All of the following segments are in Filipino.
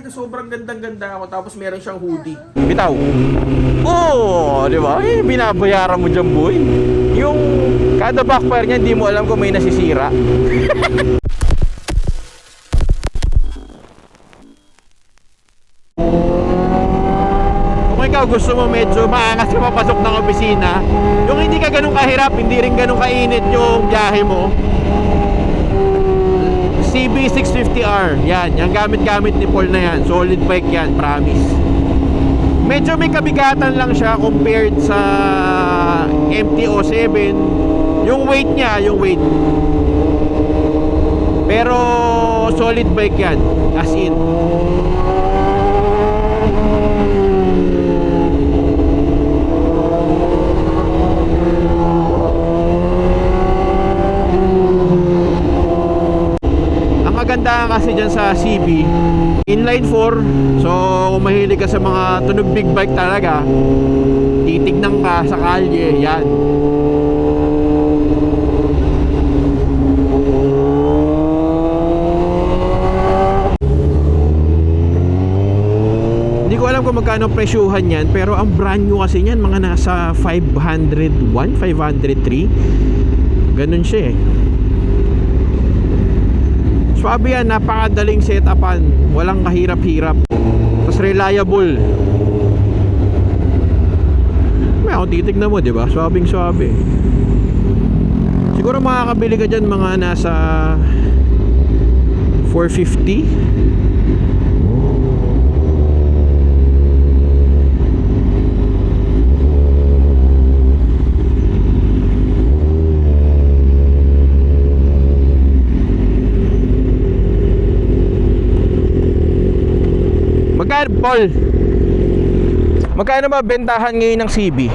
na sobrang gandang-ganda ako tapos meron siyang hoodie. Bitaw. Oo, di ba? Eh, binabayaran mo dyan, boy. Yung kada backfire niya, hindi mo alam kung may nasisira. Kung ikaw gusto mo medyo maangas ka papasok ng opisina, yung hindi ka ganun kahirap, hindi rin ganun kainit yung biyahe mo, CB650R, yan, yung gamit-gamit ni Paul na yan, solid bike yan, promise. Medyo may kabigatan lang siya compared sa MT-07. Yung weight niya, yung weight. Pero solid bike yan, as in. Maganda kasi dyan sa CB, inline 4. So kung mahilig ka sa mga tunog big bike talaga, titignan ka sa kalye, yan. Hindi ko alam kung magkano presyuhan yan, pero ang brand new kasi yan mga nasa 501, 503. Ganun siya eh. Swabe yan, napakadaling set-upan. Walang kahirap-hirap. Tapos reliable. May kung titignan mo, diba? Swabing swabe. Siguro makakabili ka dyan mga nasa 450. Paul, magkano ba bentahan ngayon ng CB?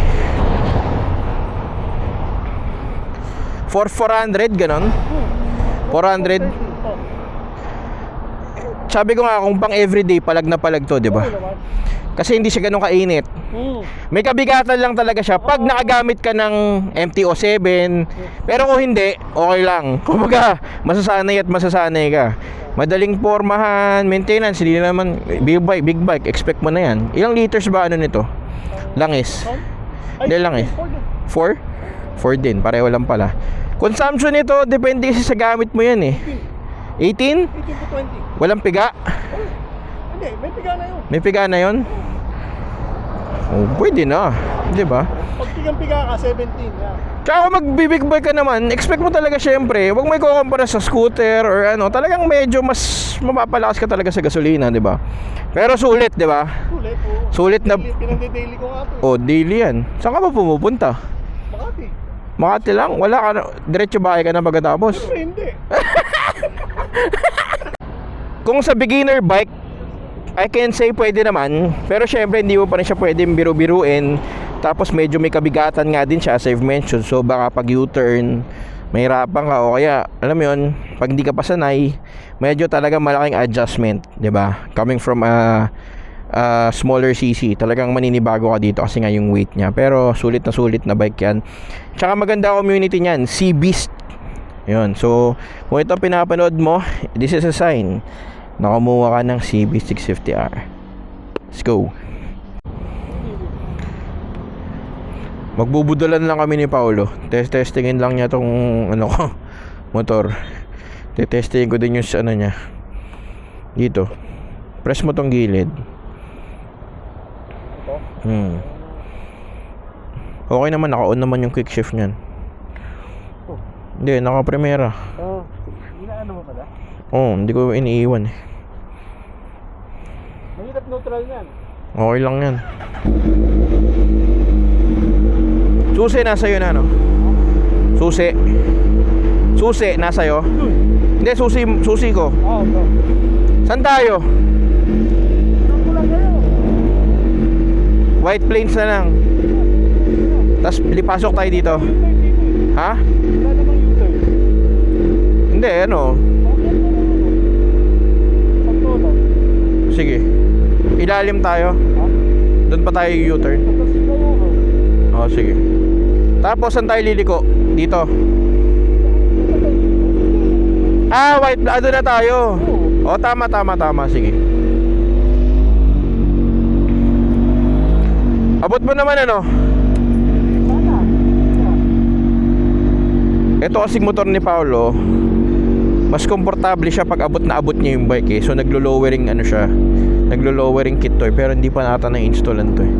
400 ganon? 400? Sabi ko nga kung pang everyday palag na palag to, di ba? Kasi hindi siya ganun kainit. May kabigatan lang talaga siya pag nakagamit ka ng MT-07. Pero kung hindi, okay lang. Kumbaga, masasanay at masasanay ka. Madaling pormahan, maintenance, hindi naman big bike, expect mo na yan. Ilang liters ba ano nito? Langis. Hindi lang eh. 4? 4 din, pareho lang pala. Consumption nito, depende kasi sa gamit mo yan eh. 18? 18 to 20. Walang piga? Hindi, may piga na yun. May piga na yun? Oh, pwede na, di ba? Pag pigang-piga ka, 17 na. Tsaka kung mag-big bike ka naman, expect mo talaga syempre, huwag mo ikukumpara sa scooter or ano, talagang medyo mas mapapalakas ka talaga sa gasolina, di ba? Pero sulit, di ba? Sulit po. Sulit na. Pinagde-daily ko nga to. Oh, daily yan. Saan ka ba pumupunta? Makati. Makati lang? Wala ka na, diretso bahay ka na pagkatapos? Pero hindi. Kung sa beginner bike, I can say pwede naman. Pero syempre hindi mo pa rin siya pwedeng biru-biruin. Tapos medyo may kabigatan nga din siya as I've mentioned. So baka pag U-turn mahirapan ka, o kaya alam mo yun, pag hindi ka pa sanay, medyo talaga malaking adjustment, 'di ba? Coming from a smaller cc, talagang maninibago ka dito kasi nga yung weight niya. Pero sulit na bike yan. Tsaka maganda community niyan, Sea Beast. Yun. So kung ito pinapanood mo, this is a sign na kumuha ka ng CB650R. Let's go. Magbubudulan lang kami ni Paolo. Testingin lang niya tong ano ko, motor. Testingin ko din yung ano niya. Dito. Press mo tong gilid. Okay naman, naka-on naman yung quick shift niyan. Hindi, naka-primera. Inaano mo pala? Oo, hindi ko iniiwan eh. Mahirap neutral yan. Okay lang yan. Susi nasa iyo na, no? Susi. Susi nasa iyo? Hindi, susi ko. Oo, bro. Saan tayo? Saan ko lang kayo? White Plains na lang. Tapos lipasok tayo dito. Ha? Wala namang U-turn. Hindi, ano? Pagtolo. Sige. Ilalim tayo. Ha? Doon pa tayo U-turn. Tapos kayo. Oh, sige. Tapos saan tayo liliko? Dito. White, ano na tayo? Oh, tama. Sige. Abot mo naman ano? Sana. Ito kasing motor ni Paolo, mas komportable siya pag abot na abot niya yung bike eh. So naglo-lowering ano siya, naglo-lowering kit to eh. Pero hindi pa nata na-installan to eh.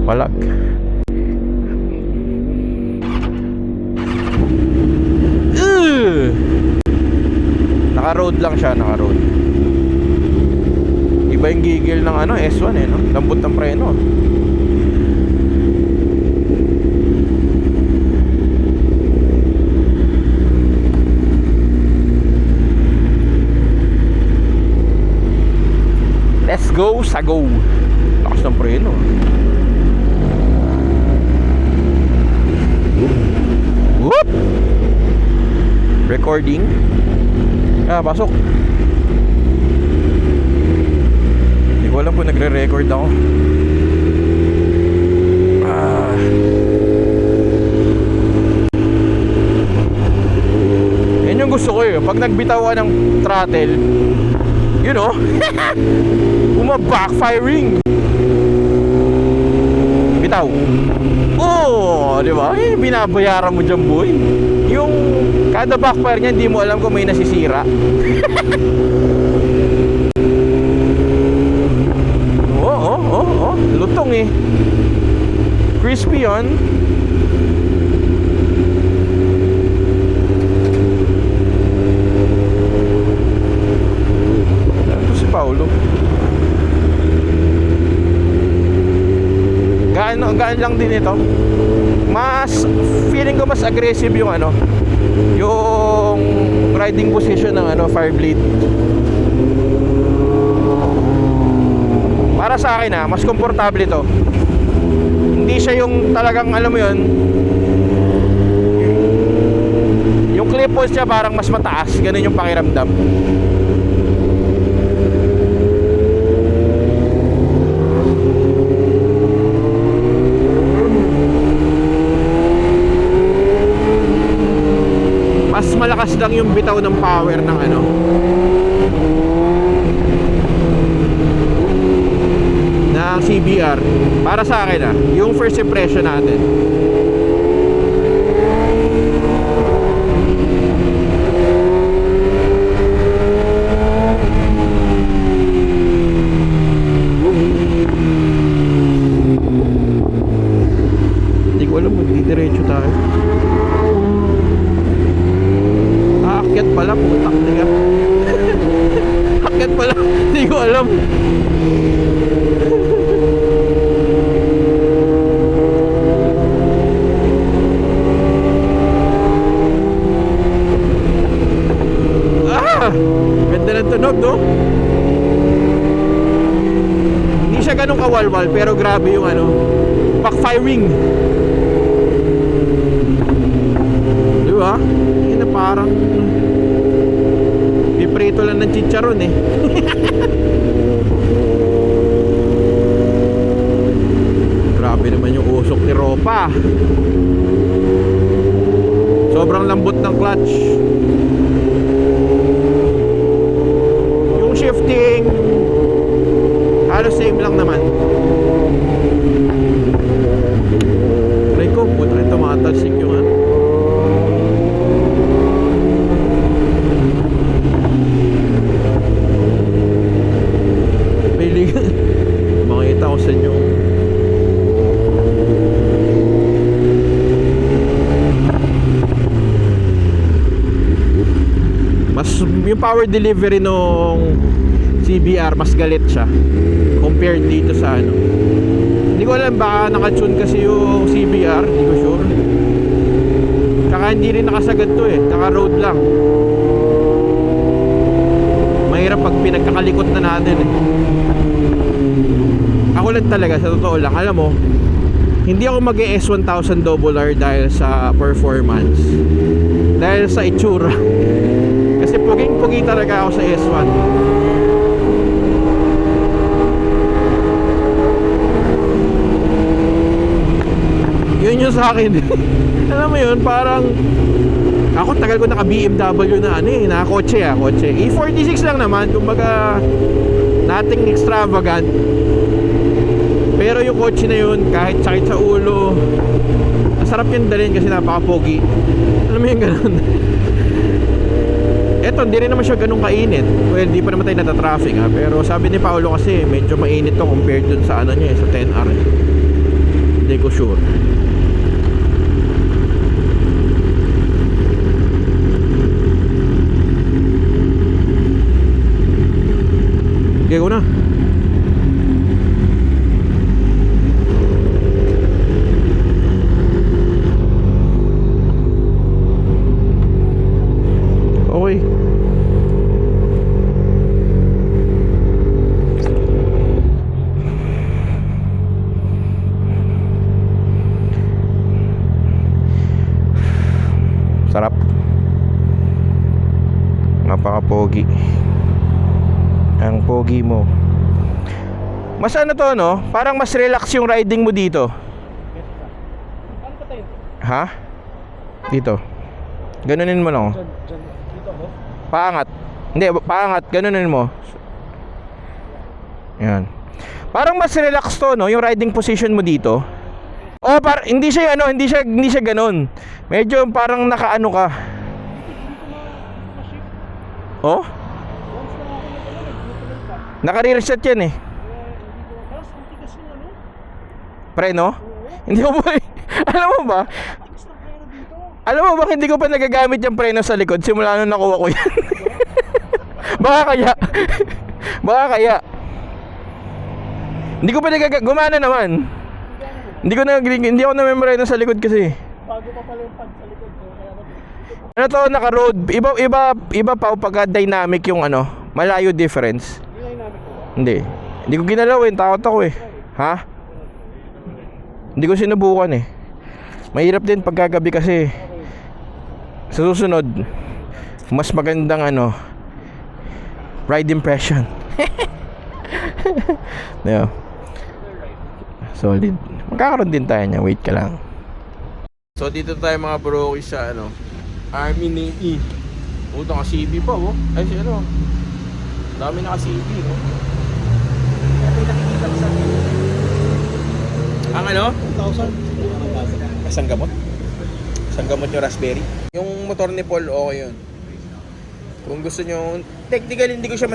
Palag. Naka-road lang siya, naka-road. Iba yung gigil ng ano, S1 eh, no? Lambot ng preno. Let's go, sago. Lakas ng preno. Whoop! Recording. Pasok. Hindi ko alam kung nagre-record ako. Yan yung gusto ko eh. Pag nagbitaw ka ng throttle, you know, backfiring. Bitaw. Oh, di ba? Eh, binabayaran mo dyan, boy. Yung kada backfire niya, hindi mo alam kung may nasisira. Oh. Lutong eh. Crispy yun. Ito si Paolo. Gaan lang din ito. Mas feeling ko mas aggressive yung ano, yung riding position ng ano, Fireblade. Para sa akin mas komportable ito. Hindi siya yung talagang alam mo yun, yung clip-ons niya parang mas mataas. Ganun yung pakiramdam. Mas malakas lang yung bitaw ng power ng ano, ng CBR. Para sa akin yung first impression natin. Hindi ko alam, magdidiretso tayo. Aakyat pala, putak niya. Aakyat pala, hindi ko alam. Ganda ng tunog, no? Hindi siya ganun kawalwal, pero grabe yung ano, backfiring. Di ba? Hindi na parang piprito lang ng chicharon eh. Grabe naman yung usok ni Ropa. Sobrang lambot ng clutch. Yung shifting halos same lang naman. Try ko, puta rin tumatalsik yung ano. Makita ko sa inyo. Mas yung power delivery nung CBR mas galit siya compared dito sa ano. Hindi ko alam, baka nakatune kasi yung CBR, hindi ko sure. Tsaka hindi rin nakasagad to eh, naka road lang. Mahirap pag pinagkakalikot na natin eh. Ako lang talaga, sa totoo lang, alam mo, hindi ako mag-S1000 RR dahil sa performance, dahil sa itsura. Kasi puging-pugi talaga ako sa S1. Yun yung sa akin. Alam mo yun, parang ako tagal ko naka BMW na ano eh, na kotse kotse. E46 lang naman, kumbaga nothing extravagant. Pero yung kotse na yun, kahit sakit sa ulo, masarap yung dalhin kasi napaka-pogi. Alam mo yung ganun. Eto, hindi rin naman siya ganun kainit. Well, di pa naman tayo nata-traffic ha. Pero sabi ni Paolo kasi, medyo mainit to compared dun sa ano niya, sa 10R. Hindi ko sure. Okay ko na. Okay. Sarap. Napaka-pogi. Ang pogi mo. Mas ano to, no? Parang mas relax yung riding mo dito. Ha? Dito. Ganunin mo lang. Paangat. Hindi, paangat. Ganunin mo. Yan. Parang mas relax to, no? Yung riding position mo dito. Oh, hindi siya ano, hindi siya ganun. Medyo parang nakaano ka. Oh? Naka-reset yan eh. Preno? Hindi ko ba alam mo ba? Alam mo ba hindi ko pa nagagamit yung preno sa likod simula nung nakuha ko yan. Baka kaya. Hindi ko pa gumana naman. Hindi ako na-memorize sa likod kasi. Bago pa pala yung pad sa likod ko. Ano to, naka-road. Iba pa pagka dynamic yung ano, malayo difference. Hindi. Hindi ko ginalaw eh, takot ako eh. Ha? Hindi ko sinubukan eh. Mahirap din pagkagabi kasi. Sa susunod, mas magandang ano, ride impression. Yeah. Solid. Magkakaroon din tayo niya. Wait ka lang. So dito tayo mga bro sa ano, Army Navy. Utang ka CB pa oh. Ay si ano. Dami na ka CB no. Ang ano? 1,000. Isang gamot? Isang gamot yung raspberry. Yung motor ni Paul, okay yun. Kung gusto nyo, technically hindi ko siya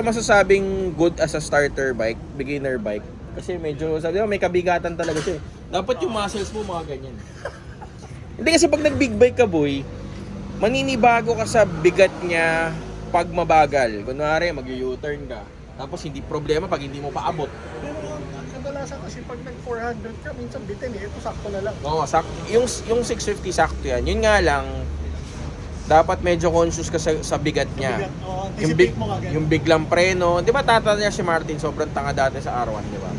masasabing good as a starter bike, beginner bike. Kasi medyo, sabi mo, may kabigatan talaga siya. Dapat yung muscles mo mga ganyan. Hindi kasi pag nag-big bike ka boy, maninibago ka sa bigat niya pag mabagal. Kunwari, mag-u-turn ka. Tapos hindi problema pag hindi mo paabot. Pero kadalasan kasi pag nag-400 ka, minsan bitin eh. Ito sakto na lang. Oo, sakto. Yung 650 sakto yan. Yun nga lang, dapat medyo conscious ka sa bigat niya. Yung biglang preno. Di ba tata niya si Martin, sobrang tanga dati sa R1, di ba?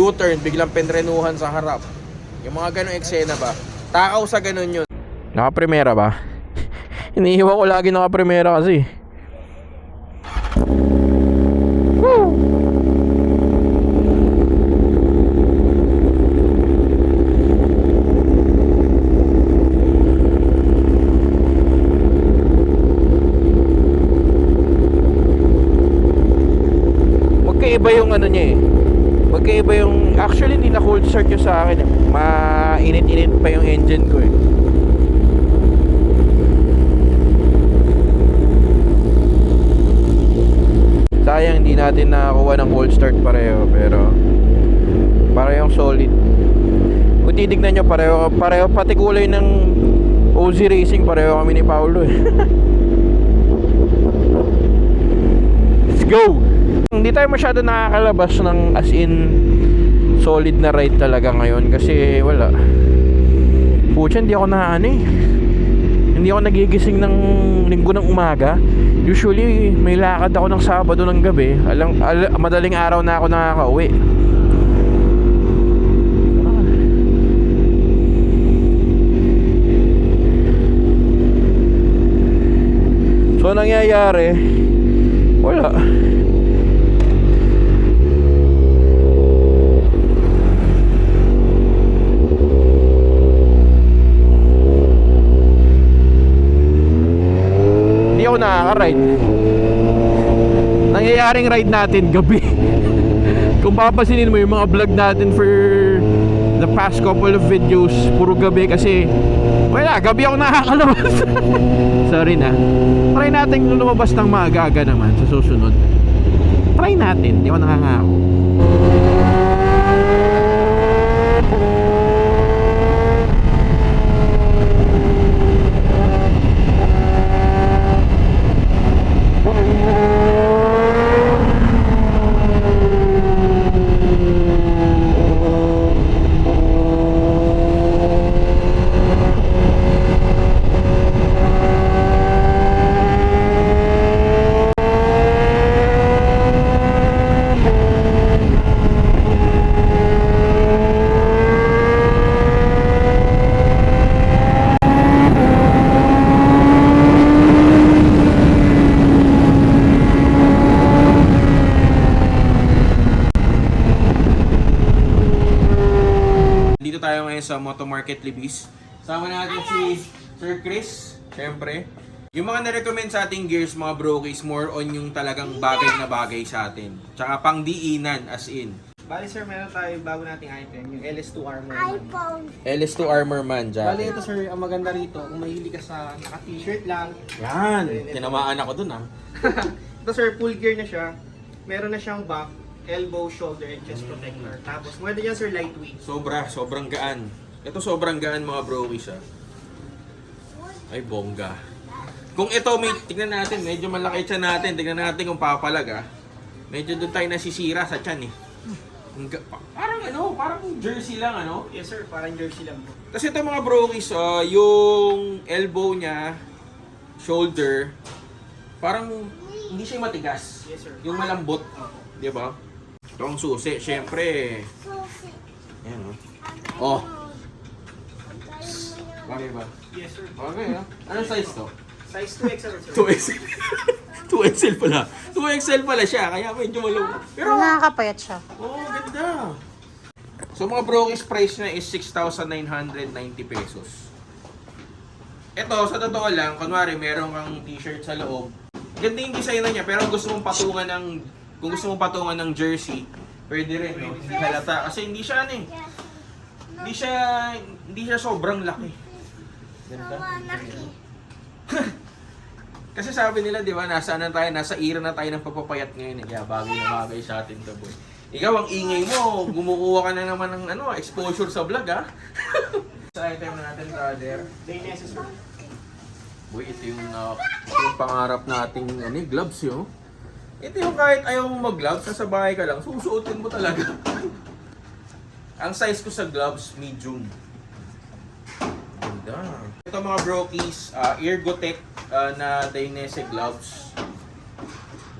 U-turn, biglang penrenuhan sa harap. Yung mga ganong eksena ba? Takaw sa ganon yun. Naka-primera ba? Iniiwan ko lagi naka-primera kasi. Woo! Magkaiba yung ano niya eh. Magkaiba yung, actually hindi na cold start yung sa akin eh. Mainit-init pa yung engine ko eh. Sayang hindi natin nakakuha ng cold start pareho, pero parehong solid. Kung titignan nyo, pareho pati kulay ng OZ Racing, pareho kami ni Paolo eh. Let's go! Hindi tayo masyado nakakalabas ng as in solid na ride talaga ngayon kasi wala. Pucha, hindi ako naano eh. Hindi ako nagigising ng linggo ng umaga. Usually may lakad ako ng Sabado ng gabi. Madaling araw na ako nakakauwi. So nangyayari, wala. Hindi ako nakaka-ride. mangyayaring ride natin gabi. Kung papasinin mo yung mga vlog natin for the past couple of videos, puro gabi kasi wala, gabi ako nakakalabas. Sorry na. Try natin lumabas ng maaga naman sa susunod. Try natin, di ako nakangako. Dito tayo ngayon sa Moto Market Libis. Sama natin si Sir Chris, syempre. Yung mga na-recommend sa ating gears, mga brokies, more on yung talagang bagay na bagay sa atin. Tsaka pang diinan, as in. Bali sir, meron tayo bago nating item, yung LS2 Armor Man. LS2 Armor Man, Bali jacket. ito sir, ang maganda rito, kung mahilig ka sa naka-t-shirt lang. Yan, tinamaan ako dun Ito sir, full gear na siya. Meron na siyang back, elbow, shoulder, and chest protector. Tapos, mwede yan sir, lightweight. Sobrang gaan. Ito sobrang gaan mga brokies Ay, bongga. Kung ito, tignan natin, medyo malaki siya natin. Tignan natin kung papalag Medyo doon tayo nasisira sa tiyan parang jersey lang Yes sir, parang jersey lang po. Kasi ito mga brokies, yung elbow niya, shoulder, parang hindi siya matigas. Yes sir. Yung malambot, di ba? Ito ang susi, syempre. Ayan Oh. Bagay ba? Yes sir. Bagay Anong size to? Size 2XL sir. 2XL. 2XL pala. 2XL pala siya, kaya medyo malungkot. Pero, Nakakapayat siya. ganda. So mga brokies price na is 6,990 pesos. Ito, sa totoo lang, kunwari meron kang t-shirt sa loob. Ganda yung design na niya, pero kung gusto mong patungan ng jersey, pwede rin, Hindi halata. Kasi hindi siya hindi siya sobrang laki. Ganda. Kasi sabi nila, di ba, nasa era na tayo ng pagpapayat ngayon. Kaya bagay na bagay sa atin to, boy. Ikaw, ang ingay mo, gumukuha ka na naman ng exposure sa vlog, Sa item natin, brother. Dainese sir. Boy, ito yung pangarap nating gloves, Ito yung kahit ayaw mo mag-gloves, nasa bahay ka lang, susuotin mo talaga. Ang size ko sa gloves, medium. Ganda. Ito mga brokies, Ergotech na Dainese gloves.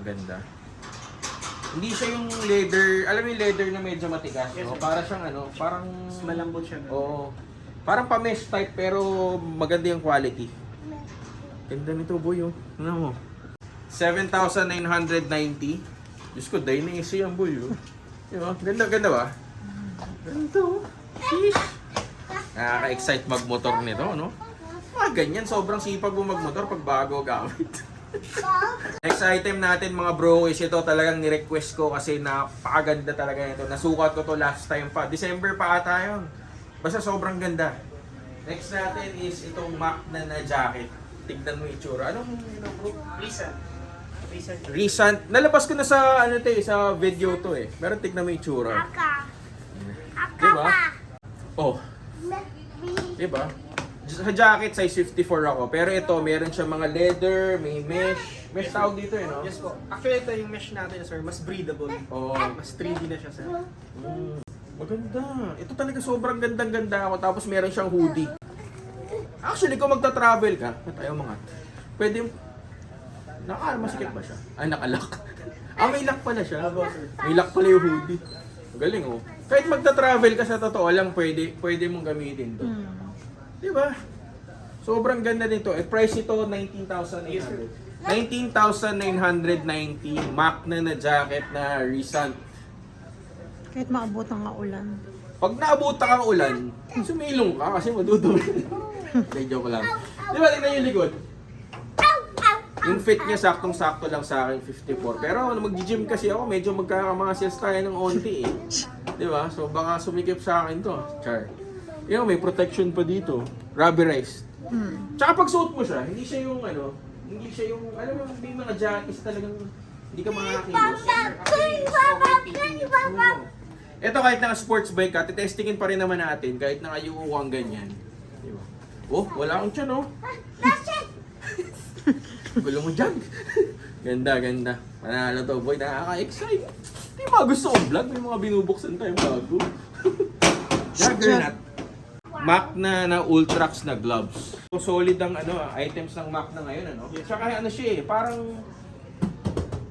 Ganda. Hindi siya yung leather, alam mo yung leather na medyo matigas, Yes, sir. Para siyang parang Malambot siya. Oo. Parang pa-mesh type pero maganda yung quality. Ganda nito, boy, Ano mo? 7,990. Diyos ko, Dainese yan, boy, Diba? Ganda ba? Ganda, Sheesh. Nakaka-excite magmotor nito, ganyan, sobrang sipag mo magmotor pag bago gamit. Next item natin mga bro is ito talagang ni-request ko kasi napakaganda talaga nito. Nasukat ko to last time pa. December pa ata yun. Basta sobrang ganda. Next natin is itong Macna na jacket. Tignan mo yung itsura. Anong bro? Recent. Recent. Nalabas ko na sa sa video to Pero tignan mo yung itsura. Diba? Oh. Diba? Sa jacket, size 54 ako. Pero ito, meron siya mga leather, may mesh. Mesh tawag dito Yes po. Actually, ito yung mesh natin sir, mas breathable. Oo. Mas 3D na siya sir. Maganda. Ito talaga sobrang gandang-ganda ako. Tapos meron siyang hoodie. Actually, kung magta-travel ka, tayo mga, pwede yung, masikip ba siya? Ay, nakalock. May lock pala siya. May lock pala yung hoodie. Galing Kahit magta-travel ka sa totoo lang, pwede mong gamitin to. Diba? Sobrang ganda nito. Price ito, 19,900. 19,990. Macna na jacket na recent. Kahit maabot ang ulan. Pag naabot ka ng ulan, sumilong ka kasi madudumi. Joke lang. Di ba, tingnan yung likod? Yung fit niya saktong-sakto lang sa akin, 54. Pero mag-gym kasi ako, medyo magkakamasels tayo ng onti eh. Di ba? So baka sumikip sa akin to. Char. Yung may protection pa dito. Rubberized. Tsaka pag suot mo siya, hindi siya yung alam mo, may mga jackets talagang hindi ka makakilos. Ito kahit naka sports bike ka, titestingin pa rin naman natin kahit nakayuko kang ganyan. Di ba? Oh, wala akong tiyan oh. Gulo mo dyan. Ganda. Panalo to boy, nakaka-excite. Di ba gusto kong vlog? May mga binubuksan tayong bago. Juggernaut. Mac na Ultrax na gloves. So solid ang items ng Mac na ngayon Tsaka siya eh, parang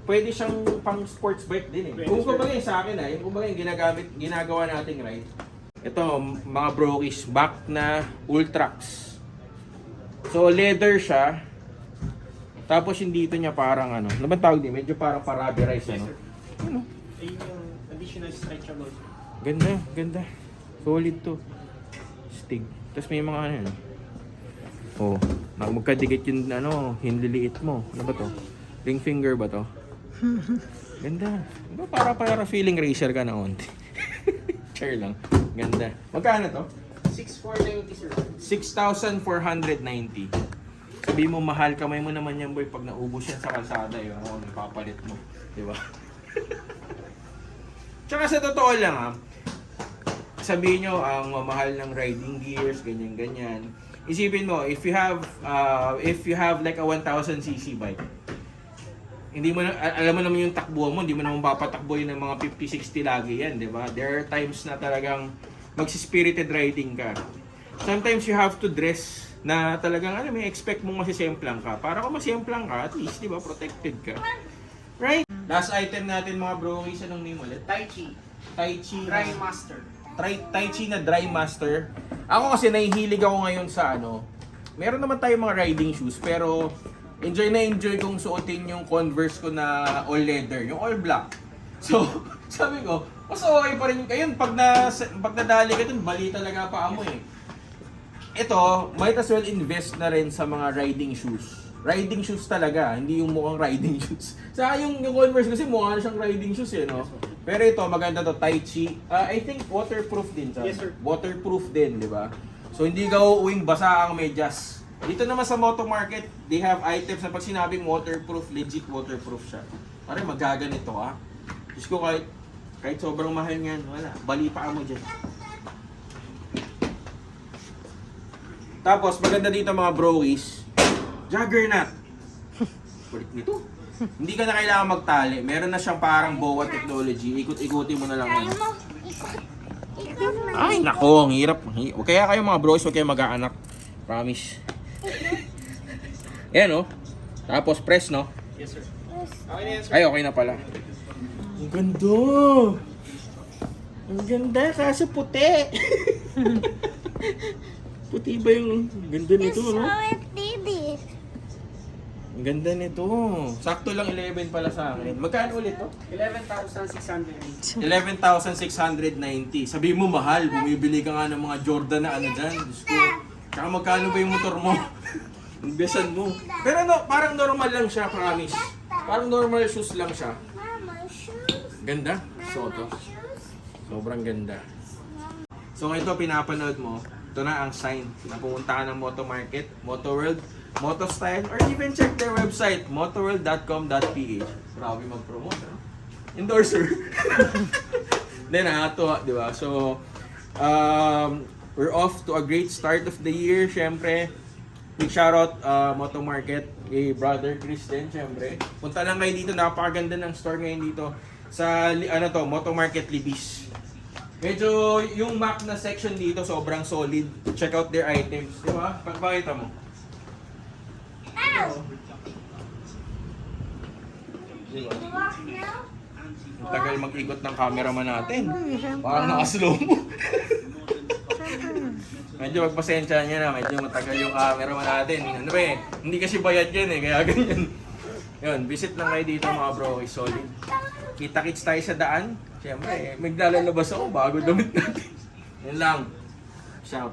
pwede siyang pang sports bike din eh. Kung kumbaga sa akin yung kumbaga yung ginagawa nating ride. Ito mga brokies, Mac na Ultrax. So leather siya. Tapos yung dito niya parang ano ba tawag din? Medyo parang rubberized Ayun yung additional stretchable. Ganda. Solid to. Stig. Tapos may mga Oh, magkadikit yung hinliliit mo. Ano ba to? Ring finger ba to? Ganda. Diba para feeling racer ka na onti. Chair lang. Ganda. Magkano to? 6,490 sir. 6,490. Sabi mo mahal, kamay mo naman yan boy pag naubos yan sa kalsada yung papalit mo. Diba? Tsaka sa totoo lang sabihin nyo ang mamahal ng riding gears, ganyan. Isipin mo, if you have like a 1,000cc bike, hindi mo alam mo naman yung takbo mo, hindi mo naman papatakbo yun ng mga 50-60 lagi yan, di ba? There are times na talagang magsi-spirited riding ka. Sometimes you have to dress na talagang may expect mong masisemplang ka. Para kung masemplang ka, at least, di ba, protected ka. Right? Last item natin mga bro, anong name ulit? Tai Chi Dry Master. Tai Chi na Dry Master. Ako kasi nahihilig ako ngayon sa meron naman tayong mga riding shoes, pero enjoy kong suotin yung Converse ko na all leather, yung all black. So, sabi ko, mas okay pa rin yung pag nadali ka dun, bali talaga pa mo eh. Ito, might as well invest na rin sa mga riding shoes. Riding shoes talaga, hindi yung mukhang riding shoes. Saka yung Converse kasi mukha na siyang riding shoes eh, no? Pero ito, maganda to, Tai Chi. I think waterproof din siya. Yes, sir. Waterproof din, di ba? So hindi ka uuwing basa ang medyas. Dito naman sa Moto Market, they have items na pag sinabing waterproof, legit waterproof siya. Pare, magaganito ka. Diyos ko, kahit sobrang mahal niyan, wala. Bali pa mo dyan. Tapos, maganda dito mga browies, Juggernaut. Kulit nito. Hindi ka na kailangan magtali. Meron na siyang parang BOA technology. Ikot-ikutin mo na lang yan. Ay, nako, ang hirap. Kaya kayo mga bros, huwag kayo mag-aanak. Promise. Ayan, Tapos press, no? Yes sir. Okay na yan sir. Ay, okay na pala. Ang ganda. Ang ganda, kaso puti. Puti ba yung ganda nito, no? Ang ganda nito. Sakto lang 11 pala sa akin. Magkano ulit to? 11,690. 11,690. Sabi mo mahal, bumibili ka nga ng mga Jordan na dyan. Diyos ko. Tsaka magkano ba yung motor mo? Besan mo. Pero parang normal lang siya, promise. Parang normal shoes lang siya. Ganda. Soto. Sobrang ganda. So ito pinapanood mo, ito na ang sign na pumunta ka ng Moto Market, Moto World, Moto Style, or even check their website, motoworld.com.ph. Grabe mag-promote, endorser. Then nakakatuwa, di ba? So, we're off to a great start of the year, syempre. Big shoutout Moto Market kay Brother Kristen, syempre. Punta lang kayo dito, napakaganda ng store ngayon dito sa Moto Market Libis. Medyo yung Mac na section dito sobrang solid. Check out their items, di ba? Pagpakita mo. Diba? Ang tagal mag-ikot ng cameraman natin. Parang naka-slow mo. Medyo magpasensya niya na, medyo matagal yung cameraman natin. Ano ba eh, hindi kasi bayad yan kaya ganyan. Yun, visit lang kayo dito mga bro, is solid. Kita-kits tayo sa daan. Siyempre, maglalabas ako bago damit natin. Yun lang. Shout.